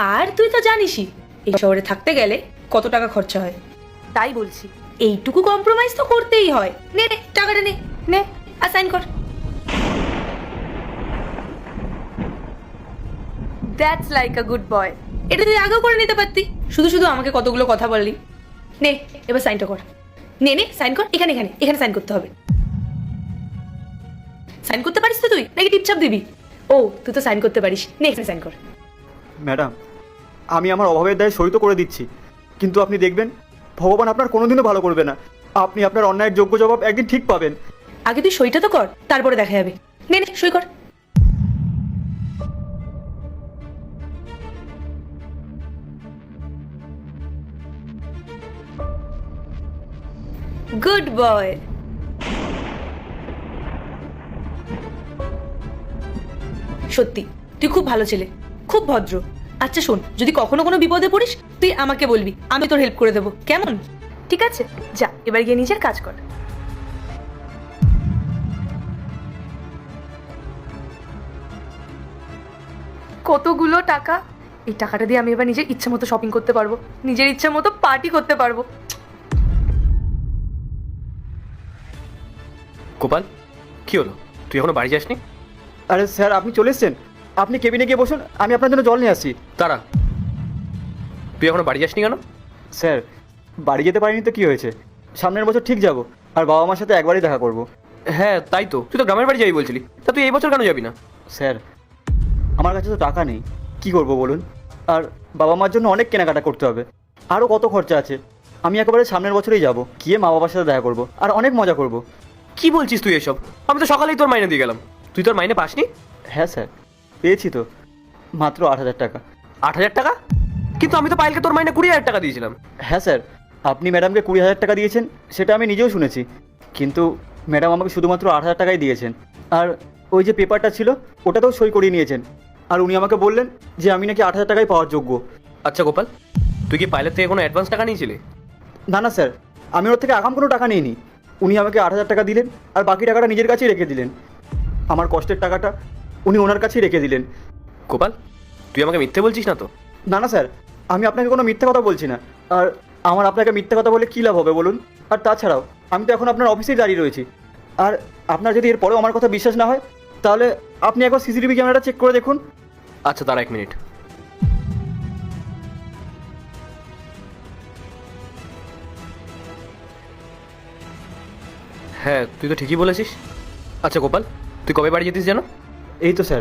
আর তুই তো জানিসই এই শহরে থাকতে গেলে কত টাকা খরচা হয়, তাই বলছি এইটুকু কম্প্রোমাইজ তো করতেই হয়। নে নে টাকাটা নে, নে আর সাইন কর। That's like a good boy. এটা তুই আগেও করে নিতে পারতি, শুধু শুধু আমাকে কতগুলো কথা বললি। নে এবার সাইনটা কর, নে নে সাইন কর। এখানে এখানে এখানে সাইন করতে হবে। সাইন করতে পারিস তো তুই, নাকি টিপছাপ দিবি? ও তুই তো সাইন করতে পারিস, নে এখানে সাইন কর। ম্যাডাম, আমি আমার অভাবের দায়ে সই তো করে দিচ্ছি, কিন্তু আপনি দেখবেন ভগবান আপনার কোনোদিনও ভালো করবে না। আপনি আপনার অন্যায়ের যোগ্য জবাব একদিন ঠিক পাবেন। আগে তুই সইটা তো কর, তারপরে দেখা যাবে। নে নে সই কর। Good boy. সত্যি তুই খুব ভালো ছেলে, খুব ভদ্র। আচ্ছা শোন, যদি কখনো কোনো বিপদে পড়িস তুই আমাকে বলবি, আমি তোর হেল্প করে দেবো, কেমন? ঠিক আছে, যা এবার গিয়ে নিজের কাজ কর। কতগুলো টাকা! এই টাকাটা দিয়ে আমি এবার নিজের ইচ্ছা মতো শপিং করতে পারবো, নিজের ইচ্ছা মতো পার্টি করতে পারবো। গোপাল, কি হলো? তুই এখনো বাড়ি যাসনি? আরে স্যার, আপনি চলে এসছেন, আপনি কেবিনে গিয়ে বসুন, আমি আপনার জন্য জল নিয়ে আসছি। তারা, তুই এখনো বাড়ি যাসনি কেন? স্যার, বাড়ি যেতে পারিনি তো কী হয়েছে, সামনের বছর ঠিক যাব, আর বাবা মার সাথে একবারই দেখা করব। হ্যাঁ তাই তো, তুই তো গ্রামের বাড়ি যাবি বলছিলি, তা তুই এই বছর কেন যাবি না? স্যার, আমার কাছে তো টাকা নেই, কি করব বলুন? আর বাবা মার জন্য অনেক কেনাকাটা করতে হবে, আরও কত খরচা আছে। আমি একেবারে সামনের বছরেই যাব, গিয়ে মা বাবার সাথে দেখা করব, আর অনেক মজা করব। কি বলছিস তুই এসব? আমি তো সকালেই তোর মাইনে দিয়ে গেলাম, তুই তোর মাইনে পাসনি? হ্যাঁ স্যার, পেয়েছি তো, মাত্র 8,000 টাকা। 8,000 টাকা? কিন্তু আমি তো পায়েলকে তোর মাইনে 20,000 টাকা দিয়েছিলাম। হ্যাঁ স্যার, আপনি ম্যাডামকে 20,000 টাকা দিয়েছেন, সেটা আমি নিজেও শুনেছি, কিন্তু ম্যাডাম আমাকে শুধুমাত্র 8,000 টাকাই দিয়েছেন। আর ওই যে পেপারটা ছিল ওটাতেও সই করিয়ে নিয়েছেন, আর উনি আমাকে বললেন যে আমি নাকি 8,000 টাকাই পাওয়ার যোগ্য। আচ্ছা গোপাল, তুই কি পাইলের থেকে কোনো অ্যাডভান্স টাকা নিয়েছিলি? না না স্যার, আমি ওর থেকে আগাম কোনো টাকা নিইনি। উনি আমাকে 8,000 টাকা দিলেন, আর বাকি টাকাটা নিজের কাছেই রেখে দিলেন। আমার কষ্টের টাকাটা উনি ওনার কাছেই রেখে দিলেন। গোপাল, তুই আমাকে মিথ্যে বলছিস না তো? না না স্যার, আমি আপনাকে কোনো মিথ্যে কথা বলছি না। আর আমার আপনাকে মিথ্যে কথা বলে কী লাভ হবে বলুন? আর তাছাড়াও আমি তো এখন আপনার অফিসেই দাঁড়িয়ে রয়েছি। আর আপনার যদি এরপরেও আমার কথা বিশ্বাস না হয়, তাহলে আপনি একবার সিসিটিভি ক্যামেরাটা চেক করে দেখুন। আচ্ছা দাঁড়া 1 মিনিট। হ্যাঁ তুই তো ঠিকই বলেছিস। আচ্ছা গোপাল, তুই কবে বাড়ি যেতিস যেন? এই তো স্যার,